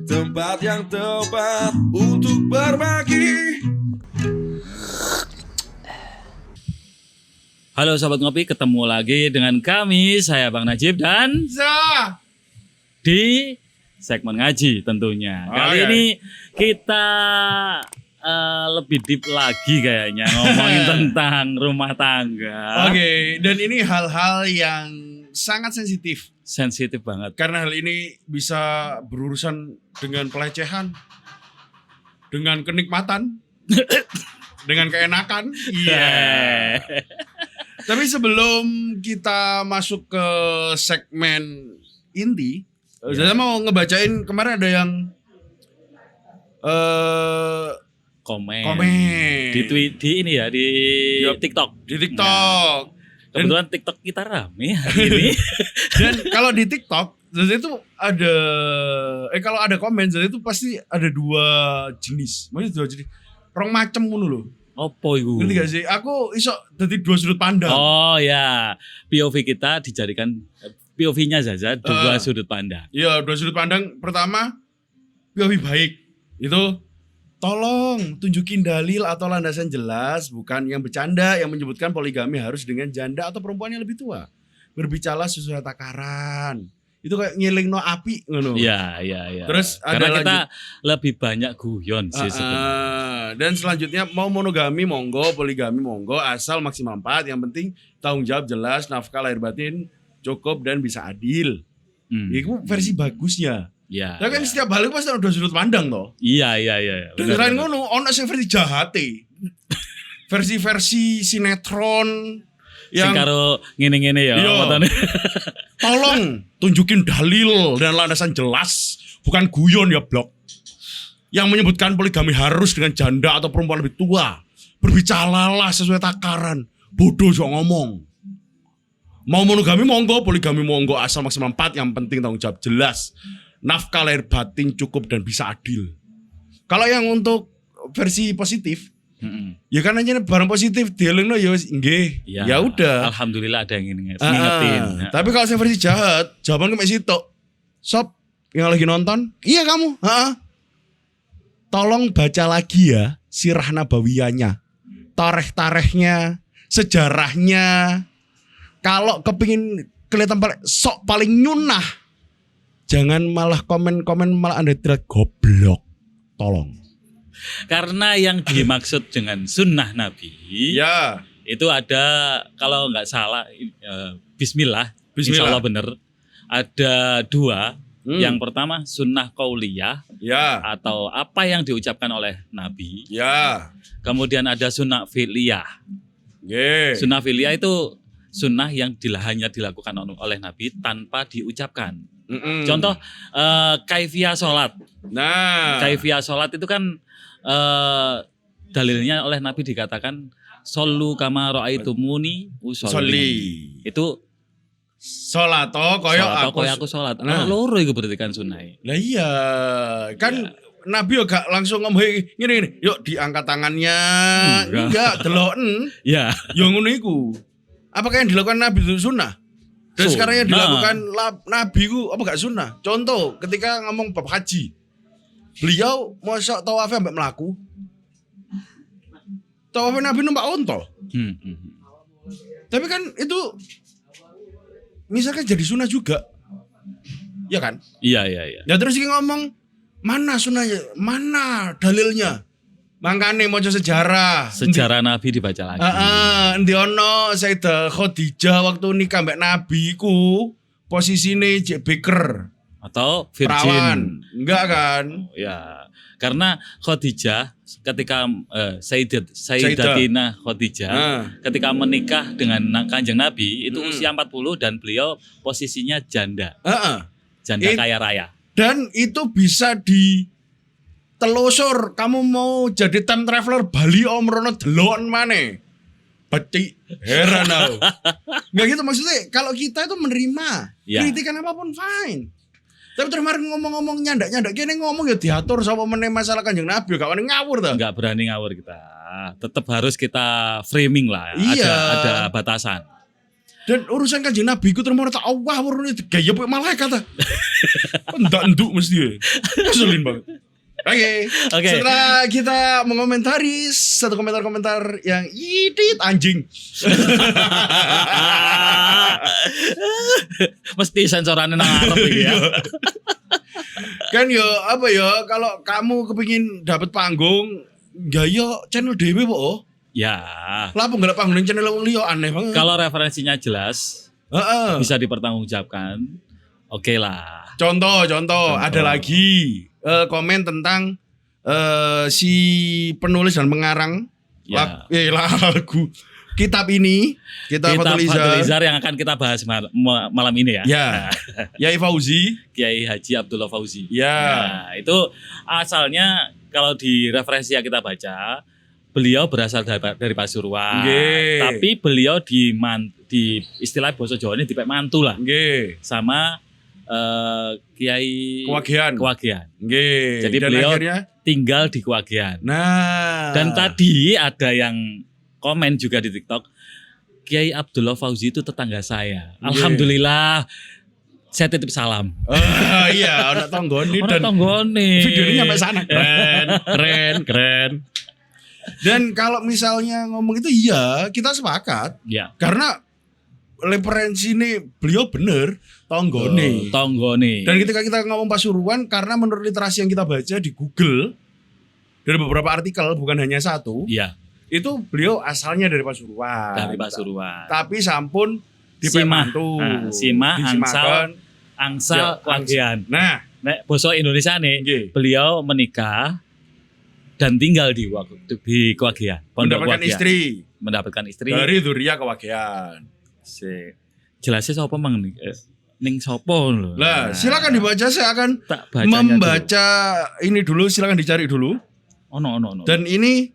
tempat yang tepat untuk berbagi. Halo Sobat Ngopi, ketemu lagi dengan kami, saya Bang Najib dan Zah. di segmen ngaji tentunya. Kali ini kita lebih deep lagi kayaknya ngomongin tentang rumah tangga. Oke, dan ini hal-hal yang sangat sensitif. Sensitif banget. Karena hal ini bisa berurusan dengan pelecehan, dengan kenikmatan, dengan keenakan. Iya. Tapi sebelum kita masuk ke segmen inti, saya mau ngebacain kemarin ada yang Komen. Di ini ya di TikTok. Di TikTok. Kebetulan TikTok kita rame hari ini. Dan kalau di TikTok, jadi itu ada kalau ada komen, jadi itu pasti ada dua jenis. Maksudnya dua jenis. Rong macem ngono lho. Opo iku? Ngerti gak sih? Aku iso dadi dua sudut pandang. Oh ya, POV kita dijadikan POV-nya saja dua sudut pandang. Iya, dua sudut pandang. Pertama, POV baik. Itu tolong tunjukin dalil atau landasan jelas, bukan yang bercanda yang menyebutkan poligami harus dengan janda atau perempuan yang lebih tua. Berbicara sesuai takaran. Itu kayak ngiling api ngono. Iya. Terus karena ada kita lebih banyak guyon sih sebenarnya. Dan selanjutnya mau monogami monggo, poligami monggo, asal maksimal 4. Yang penting tanggung jawab jelas, nafkah lahir batin cukup dan bisa adil. Itu versi bagusnya. Iya. Tapi kan setiap hal itu pasti ada sudut pandang toh. Iya. Dan selain ngono, ono sing versi jahate. Versi sinetron yang karo ngene-ngene ya matane. Tolong tunjukin dalil dan landasan jelas, bukan guyon ya blok. Yang menyebutkan poligami harus dengan janda atau perempuan lebih tua. Berbicaralah sesuai takaran. Bodoh jo ngomong. Mau monogami monggo, poligami monggo, asal maksimal 4. Yang penting tanggung jawab jelas. Nafkah lahir batin cukup dan bisa adil. Kalau yang untuk versi positif, ya kan hanya barang positif dielingno ya wis nggih. Ya udah. Alhamdulillah ada yang ngingetin. Tapi kalau saya versi jahat, jawaban ke situ. Sob yang lagi nonton, iya kamu. Tolong baca lagi ya sirah nabawiyahnya. Tarikh-tarikhnya, sejarahnya. Kalau kepingin kelihatan paling nyunah, jangan malah komen-komen malah Anda tidak goblok. Tolong. Karena yang dimaksud dengan sunnah Nabi, ya itu ada kalau nggak salah, Bismillah, insya Allah benar. Ada 2. Yang pertama sunnah qauliyah, ya, atau apa yang diucapkan oleh Nabi. Ya. Kemudian ada sunnah fi'liyah. Sunnah fi'liyah itu sunnah yang hanya dilakukan oleh Nabi tanpa diucapkan. Contoh kaifiyah sholat. Nah, kaifiyah sholat itu kan dalilnya oleh Nabi dikatakan shollu kama ra'aitumuni usolli. Itu sholat koyo aku sholat. Nah, loro iku berarti kan sunnah. Lah iya, kan Nabi yo gak langsung ngomong ngene, yuk diangkat tangannya. Enggak, deloken. Ya. Yo ngono iku. Apakah yang dilakukan Nabi itu sunnah? Dan sekarang yang dilakukan Nabi ku apa gak sunnah? Contoh, ketika ngomong bab haji. Beliau mosok tawafnya sampai melaku. Tawafnya Nabi numpak onto. Tapi kan itu misalkan jadi sunnah juga. Ya kan? Iya. Ya terus dia ngomong, mana sunnahnya? Mana dalilnya? Makanya mau sejarah. Sejarah Nabi dibaca lagi. Endi ono Sayyidah Khadijah waktu nikah mbak Nabi ku posisine jek beker atau virgin. Perawan. Enggak kan? Ya. Karena Khadijah ketika Sayyidatina Khadijah ketika menikah dengan Kanjeng Nabi itu usia 40 dan beliau posisinya janda. Janda kaya raya. Dan itu bisa ditelusur. Kamu mau jadi time traveler Bali Omrono delon maneh. Peci heran aku. Enggak gitu maksudnya, kalau kita itu menerima kritikan apapun fine. Tapi terus kemarin ngomong-ngomong nyandak-nyandak kene ngomong ya diatur sama meneh masalah Kanjeng Nabi, gak wani ngawur ta. Enggak berani ngawur kita. Tetap harus kita framing lah. Iya. Ada batasan. Dan urusan Kanjeng Nabi ku terus tak Allah urune gaya pek malaikat ta. Endak nduk mesti. Keselin banget. Oke. Setelah kita mengomentari satu komentar-komentar yang idit anjing. Mesti sensorannya nang arep iki ya. Kan yo apa yo kalau kamu kepingin dapat panggung gaya channel dhewe po. Ya. Lah apa enggak panggung ning channel wong liya aneh banget. Kalau referensinya jelas, bisa dipertanggungjawabkan. Oke lah. Contoh ada lagi komen tentang si penulis dan pengarang lagu kitab ini, kitab Fathul Izar yang akan kita bahas malam ini ya. Ya. Yai Fauzi, Kiai Haji Abdullah Fauzi. Ya. Nah, itu asalnya kalau di referensi yang kita baca, beliau berasal dari Pasuruan. Nggih. Tapi beliau di istilah basa Jawa ini dipek mantu lah. Nggih. Sama Kiai Kewagian. Nggih. Jadi dan beliau akhirnya tinggal di Kewagian. nah. Dan tadi ada yang komen juga di TikTok, Kiai Abdullah Fauzi itu tetangga saya. Alhamdulillah. Saya titip salam. Iya, anak tonggoni dan tonggoni. videonya sampai sana. Keren. Dan kalau misalnya ngomong itu iya, kita sepakat. Ya. Karena referensi ini beliau bener tonggone. Dan ketika kita ngomong Pasuruan, karena menurut literasi yang kita baca di Google dari beberapa artikel bukan hanya satu, Iya. itu beliau asalnya dari Pasuruan. Tapi sampun di Pemantu, Sima Angsal Kewagian. Nah, nek basa Indonesia nih, nggih. beliau menikah dan tinggal di Kewagian. Pondok Kewagian. Mendapatkan istri dari Duria Kewagian. Jelasnya sapa mang ning sapa lho. Lah, silakan dibaca, saya akan tak bacanya membaca dulu. Ini dulu, silakan dicari dulu. Ono. Dan ini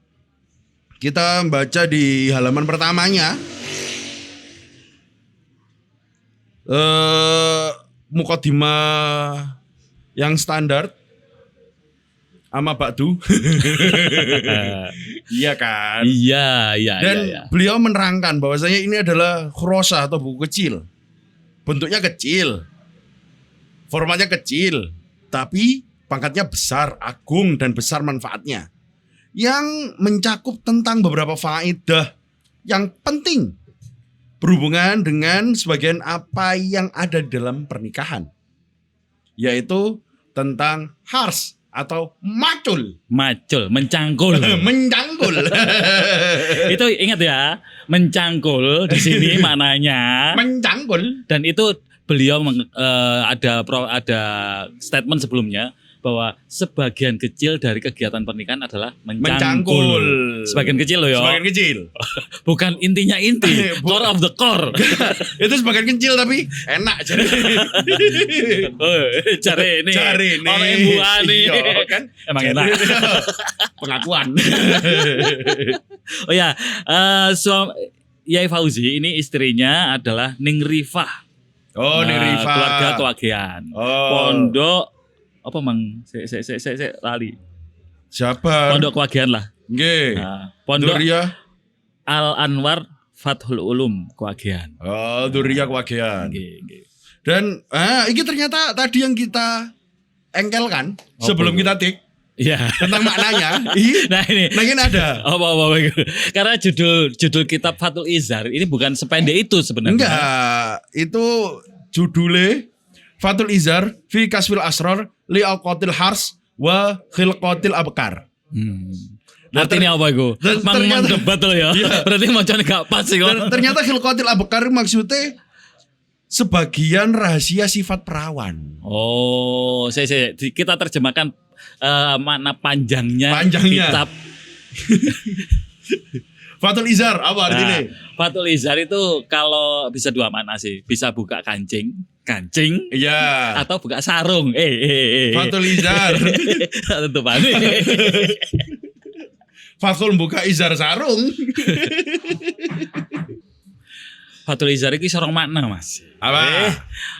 kita baca di halaman pertamanya. Mukadimah yang standar sama Bakdu. Iya kan? Iya. Dan beliau menerangkan bahwasanya ini adalah khurosah atau buku kecil. Bentuknya kecil. Formatnya kecil, tapi pangkatnya besar, agung dan besar manfaatnya. Yang mencakup tentang beberapa faedah yang penting berhubungan dengan sebagian apa yang ada di dalam pernikahan. Yaitu tentang hars atau mencangkul. Itu ingat ya, mencangkul di sini maknanya mencangkul. Dan itu beliau ada statement sebelumnya bahwa sebagian kecil dari kegiatan pernikahan adalah mencangkul. Sebagian kecil loh ya. Sebagian kecil. Bukan intinya inti, core of the core. Itu sebagian kecil tapi enak jadi. Cari ini. Orang yang buah nih. Iya, kan? Emang enak. Pengakuan. Oh ya, Yai Fauzi ini istrinya adalah Ning Rifah. Oh, Ning Rifah. Keluarga Kewagian. Pondok apa mang? Saya lali. Siapa? Pondok Kewagian lah. Nggih. Pondok Duria Al Anwar Fathul Ulum Kewagian. Oh, Duria Kewagian. Nggih. Dan ini ternyata tadi yang kita engkelkan sebelum kita tik. Iya. Tentang maknanya. Nah ini ada. Apa. Karena judul kitab Fathul Izar ini bukan sependek itu sebenarnya. Enggak. Itu judulnya Fathul Izar fi kasfil asrar li alqatil hars wa khilqatil abkar. Artinya apa itu? Mang debat loh ya. Berarti macamnya gak pas sih kok. Ternyata khilqatil abkar maksudnya sebagian rahasia sifat perawan. Oh, kita terjemahkan makna panjangnya kitab Fathul Izar apa artinya? Fathul Izar itu kalau bisa dua makna sih. Bisa buka kancing, iya. Atau buka sarung. Fathul Izar. Tentu banget. Fathul buka izar sarung. Fathul Izar iki sorong makna, Mas. Apa?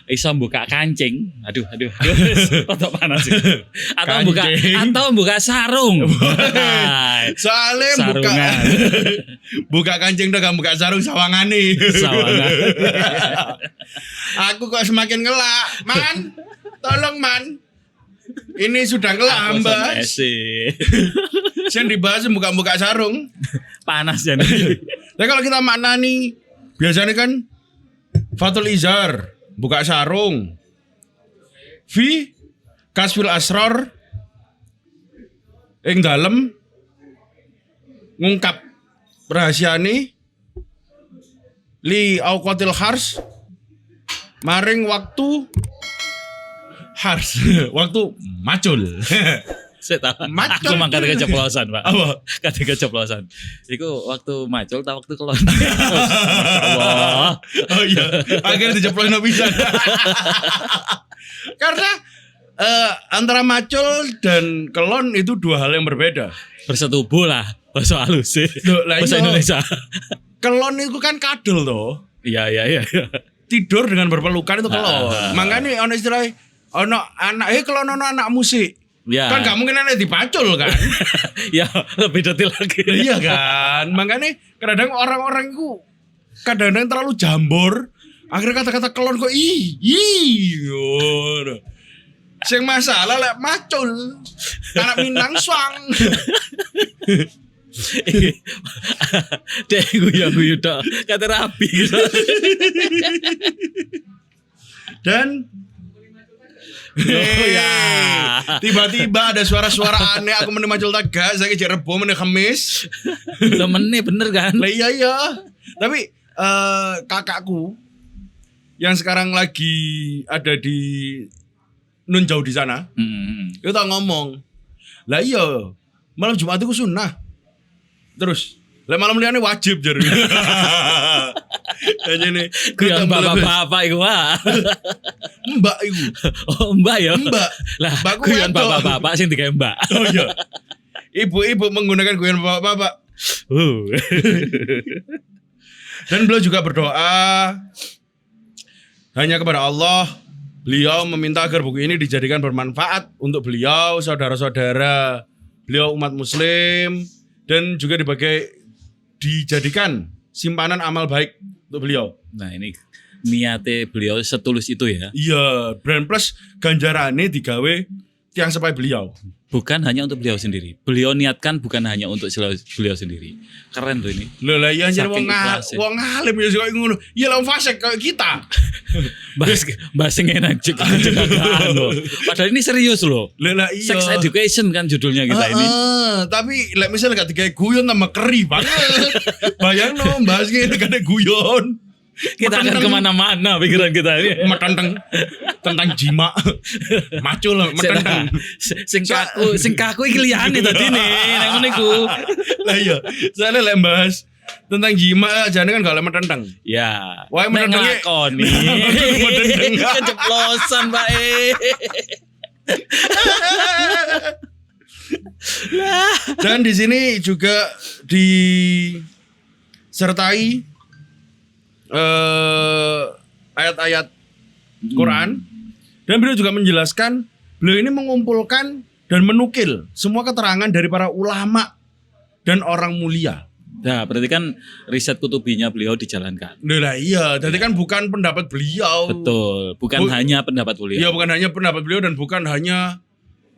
Iso buka kancing. Aduh. Rada panas sih. Kancing. Atau buka sarung. Soalnya Sarungan. buka kancing dong, buka sarung sawangane. Sawangan. Aku kok semakin ngelak, Man. Tolong, Man. Ini sudah ngelak, Mbak. Yang dibahas buka sarung. Panas ya nih. Nah kalau kita maknani, biasanya kan Fathul Izar, buka sarung. V, Kasfil Asror, ing dalem ngungkap rahasiane li auqatil hars maring waktu hars waktu macul. Saya tahu. Macul. Aku mangkat keceplosan, Pak. Apa? Kata keceplosan. Iku waktu macul tak waktu kelon. Masyaallah. Oh iya, akhirnya dijeplosin bisa. Karena antara macul dan kelon itu dua hal yang berbeda. Bersetubuh lah bahasa halus sih. Loh, lah Bahasa iya. Indonesia. Kelon itu kan kadel toh. Iya. Tidur dengan berpelukan itu kelon. Makanya ono istilah ono anak kelon ono anak musik. Ya. Kan gak mungkin anak dipacul kan. Ya, lebih detail lagi. Iya kan. Makanya kadang orang-orang itu kadang-kadang terlalu jambor. Akhirnya kata-kata kelon kok ngono. Sing masalah lek macul. Anak Minang swang. Dek guyu tok. Kata rapi. Dan Oh ya. tiba-tiba ada suara-suara aneh. Aku meneh macul taga. Saya kira rebo meneh kemis. Lemennya bener kan? Lah iya. Tapi kakakku yang sekarang lagi ada di nun jauh di sana, itu tak ngomong. Lah iya, malam Jumat itu sunnah. Terus, lah malam liane wajib jar. Ini Yang bapak-bapak itu wah. Mbak iku. Oh mbak ya? Mbak. Lah Mbakku guyon wedok. bapak-bapak sing digawe mbak. Oh iya. Ibu-ibu menggunakan guyon bapak-bapak. Dan beliau juga berdoa hanya kepada Allah. Beliau meminta agar buku ini dijadikan bermanfaat untuk beliau, saudara-saudara beliau umat muslim, dan juga dijadikan simpanan amal baik untuk beliau. Nah ini niatnya beliau setulus itu ya. Iya, brand plus ganjarannya digawe tiang sepai beliau. Bukan hanya untuk beliau sendiri. Beliau niatkan bukan hanya untuk beliau sendiri. Keren tuh ini. Lho lah iya jadi Saking ikhlasnya. wong alim ya kok ngono. Iya lah fasik kayak kita. Bahas yang enak juga. Padahal ini serius loh. Lho lah iya. Sex education kan judulnya kita ini. Tapi lek misalnya gak digawe guyon tambah keri banget. Bayangno bahas ngene gak ada guyon. Kita akan kemana-mana pikiran kita ini. Tentang jima. Macul metentang. Sing kaku iki liyane tadi nih. Nek ngene iku. Lah iya. Soalnya lek bahas tentang jima jane kan gak oleh metentang. Ya. Wah, nek metentang nglakoni. Metentang. Keceplosan, Pak. Dan di sini juga disertai ayat-ayat Quran, dan beliau juga menjelaskan beliau ini mengumpulkan dan menukil semua keterangan dari para ulama dan orang mulia. Nah, berarti kan riset kutubinya beliau dijalankan. Nah iya, jadi kan bukan pendapat beliau. Betul, bukan hanya pendapat beliau. Iya, bukan hanya pendapat beliau dan bukan hanya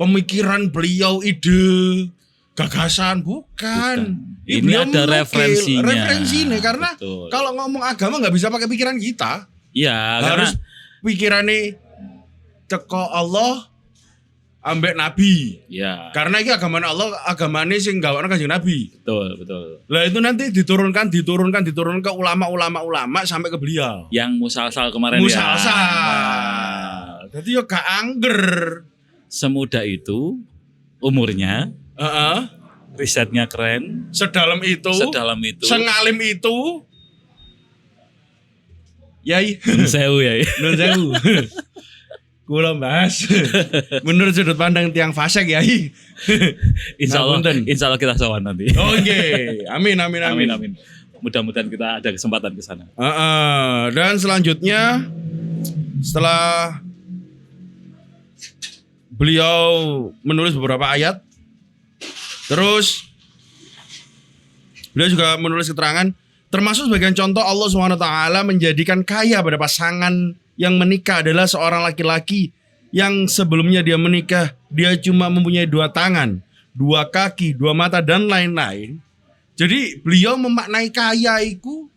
pemikiran beliau, ide, gagasan, bukan. Ini beliau ada menukil referensinya. referensinya, karena Betul. kalau ngomong agama nggak bisa pakai pikiran kita. Iya, karena Harus pikirannya teko Allah ambek Nabi. ya, Karena ini agamanya Allah, agamanya sing gawakno Kanjeng Nabi. betul. Lah itu nanti diturunkan ke ulama sampai ke beliau. Yang musalsal kemarin Musalsal. ya. Jadi yo gak angger. Semudah itu umurnya, Heeh. risetnya keren, Sedalam itu. Sengalim itu. Yai. sewu ya. Nun sewu. Kula bahas. Menurut sudut pandang tiang fasek Yai. Insya Allah Ngapunten. kita sowan nanti. Oke. Amin. Amin. mudah-mudahan kita ada kesempatan ke sana. Dan selanjutnya setelah beliau menulis beberapa ayat, terus beliau juga menulis keterangan termasuk sebagian contoh Allah SWT menjadikan kaya pada pasangan yang menikah adalah seorang laki-laki yang sebelumnya dia menikah dia cuma mempunyai 2 tangan, 2 kaki, 2 mata dan lain-lain. Jadi beliau memaknai kaya itu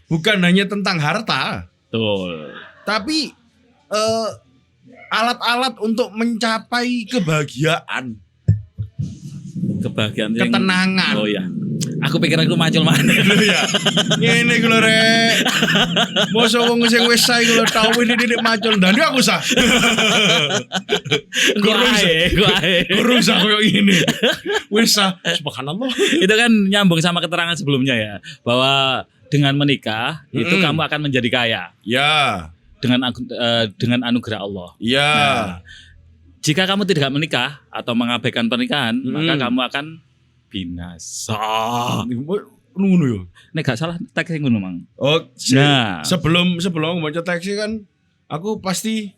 bukan hanya tentang harta, Betul. tapi alat-alat untuk mencapai kebahagiaan, Kebahagiaan yang- ketenangan. Oh ya. Aku pikir aku macul mana. Lho ya. Ngene ku lho rek. Mosok wong sing wis sae ku lho tau didik macul ndane aku sah. Guru sah koyo ngene. Wis sah. Subhanallah. Itu kan nyambung sama keterangan sebelumnya ya, bahwa dengan menikah itu kamu akan menjadi kaya Ya. dengan anugerah Allah. Ya. Nah, jika kamu tidak menikah atau mengabaikan pernikahan, maka kamu akan binasa. Ngono yo. Nek gak salah teks sing ngono mang. Oh, Nah. sebelum baca teks kan aku pasti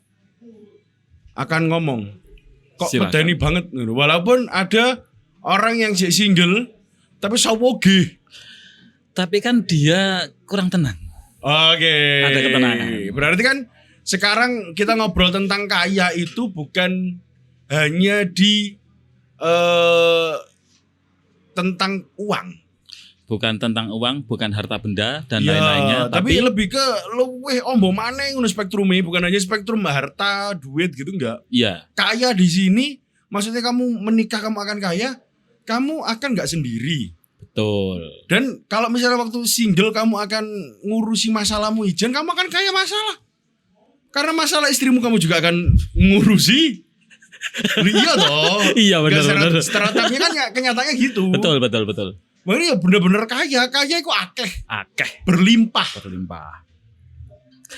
akan ngomong. Kok Silakan. medeni banget ngono. Walaupun ada orang yang single tapi sawoge. Tapi kan dia kurang tenang. Oke. Ada ketenangan. Berarti kan sekarang kita ngobrol tentang kaya itu bukan hanya di tentang uang. Bukan tentang uang, bukan harta benda dan Ya, lain-lainnya, tapi lebih ke luweh ombo maneh ngono spektrumnya, bukan hanya spektrum harta, duit gitu enggak. iya, Kaya di sini maksudnya kamu menikah kamu akan kaya, kamu akan enggak sendiri. betul. Dan kalau misalnya waktu single kamu akan ngurusi masalahmu ijen, kamu akan kaya masalah. Karena masalah istrimu kamu juga akan ngurusi. Iya toh. Iya, benar, benar. Stereotipnya kan kenyataannya gitu. Betul. Makanya ya bener-bener kaya itu akeh, berlimpah.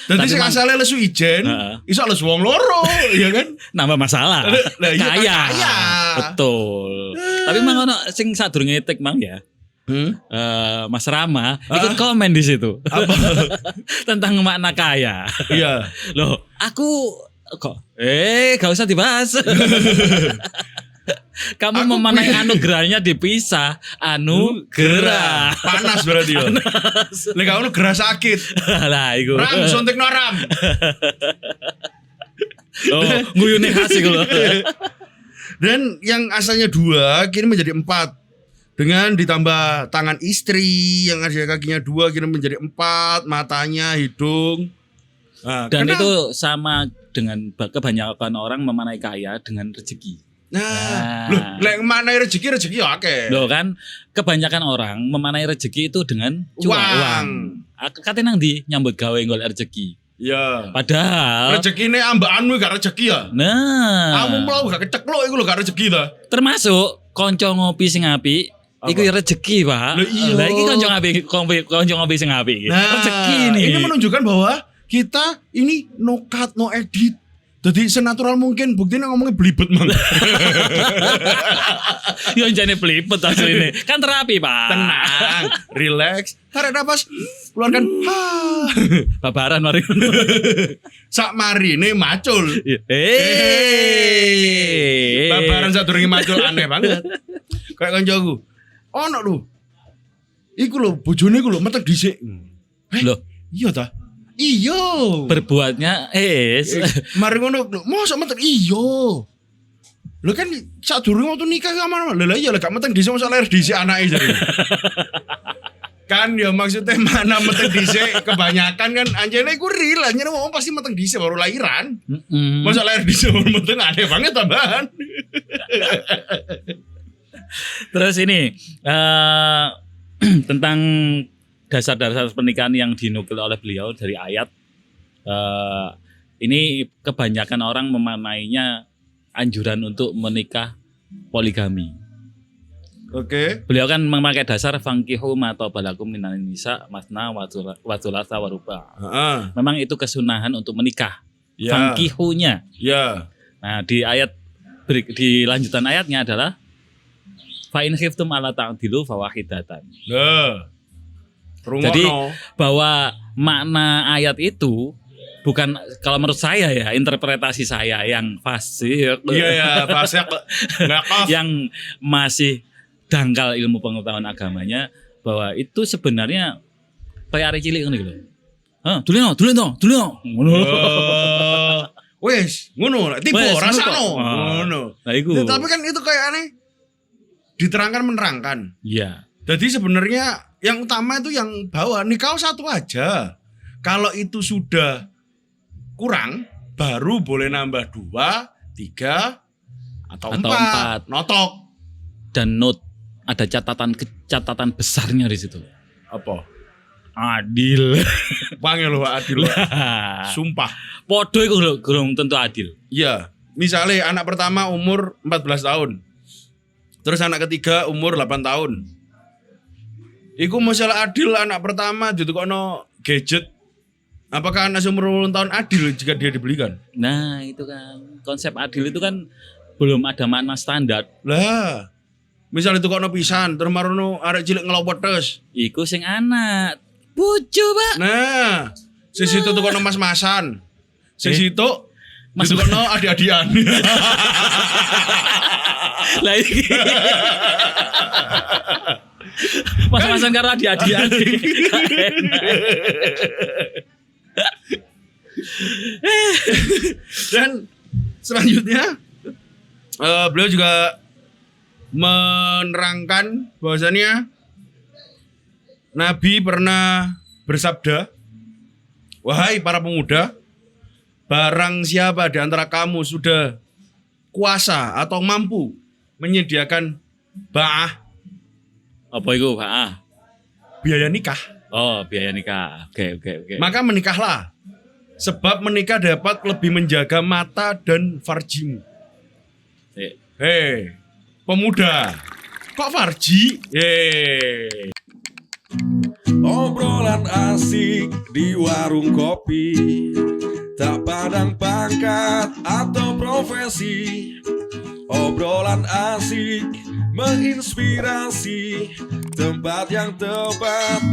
Dadi Tapi sing mang- asale lesu ijen, Heeh. iso lesu wong loro, iya kan? Nambah masalah. Lah, iya kan Kaya. kaya. Betul. Tapi mang ono sing sadurunge tek mang ya. Mas Rama ikut komen di situ tentang makna kaya. Iya. Loh, aku kok gak usah dibahas. Kamu Aku memanai anugerahnya dipisah. Anugerah. Panas berarti ya. Lek ngono gerah sakit. Lah iku. Ram suntik no ram. Oh, nguyune khas iku lho. Dan yang asalnya 2 kini menjadi 4. Dengan ditambah tangan istri yang ada kakinya 2 kini menjadi 4, matanya, hidung. Nah, Dan karena- itu sama dengan kebanyakan orang memanai kaya dengan rezeki. Nah, loh, lek mana rezeki ya akeh. Loh kan, kebanyakan orang memanai rezeki itu dengan Uang. uang. Kate nang ndi nyambut gawe golek rezeki. Ya. Padahal Rezekine ambakanmu gak rezeki ya. nah, Kamu mau gak kecekluk iku lho gak rezeki ta. termasuk konco ngopi sing apik iku ya rezeki, Pak. Lah iya. Lah iki konco ngopi sing apik iki. Rezeki nih. Ini menunjukkan bahwa kita ini no cut, no edit. Jadi senatural mungkin, buktinya ngomongnya belibet mang. Yo jane pelipet asline. Kan terapi, Pak. Tenang, relax, tarik napas, keluarkan. Babaran mari. Sak marine macul. Babaran sadurunge macul aneh banget. Kayak kancaku. Ono lho. Iku lho bojone iku lho metek dhisik. Loh, Iya ta? Iya. berbuatnya Mari ngono, mosok metek iya. Lho kan sadurunge waktu nikah sama lha iya lek gak metek dhisik mosok lahir dhisik anake jare. Kan ya maksudnya mana metek dhisik kebanyakan kan anjene iku real anjene wong pasti metek dhisik baru lahiran. Masa lahir dhisik baru metek aneh banget tambahan. Terus ini tentang dasar-dasar pernikahan yang dinukil oleh beliau dari ayat. Ini kebanyakan orang memaknainya anjuran untuk menikah poligami. Oke. Beliau kan memakai dasar fangkihu ma tabalakum minan nisa masna wa thulatha wa ruba'. Heeh. Memang itu kesunahan untuk menikah. Ya. Fangkihunya. Ya. Nah, di di lanjutan ayatnya adalah fa in khiftum alla ta'dilu fawahidatan. Nah. Jadi bahwa makna ayat itu bukan, kalau menurut saya ya, interpretasi saya yang fasik. Iya, fasik. Yang masih dangkal ilmu pengetahuan agamanya, bahwa itu sebenarnya kayak arek cilik ngono lho. Dulino. Wes, ngono, tipe rasano. Ngono. Nah, iku. Tapi kan itu kayak aneh. Diterangkan menerangkan. Iya. Jadi sebenarnya yang utama itu yang bawah, nikah satu aja. Kalau itu sudah kurang, baru boleh nambah 2, 3, atau 4. Notok. Dan note, ada catatan besarnya di situ. Apa? Adil. Panggil lo adil. Sumpah. Podo iku gurung tentu adil. Iya. Misalnya anak pertama umur 14 tahun. Terus anak ketiga umur 8 tahun. Iku masalah adil anak pertama ditukono gadget. Apakah anak seumur 10 tahun adil jika dia dibelikan? Nah, itu kan konsep adil itu kan belum ada makna standar. Lah. Misal ditukono pisan, terus marono arek cilik ngelopot terus. Iku sing anak. Bojo, Pak. Nah, sing situ tukono mas-masan. Sing situ ditukono adik-adian. Lah iki. Mas-masan karo adik-adian. Dan selanjutnya beliau juga menerangkan bahwasannya Nabi pernah bersabda, "Wahai para pemuda, barang siapa di antara kamu sudah kuasa atau mampu menyediakan ba'ah." Apa itu ba'ah? Biaya nikah. Oh, biaya nikah. Oke. Maka menikahlah. Sebab menikah dapat lebih menjaga mata dan farjimu. Hei, pemuda. Kok farji? Obrolan asik di warung kopi, tak pandang pangkat atau profesi. Obrolan asik menginspirasi, tempat yang tepat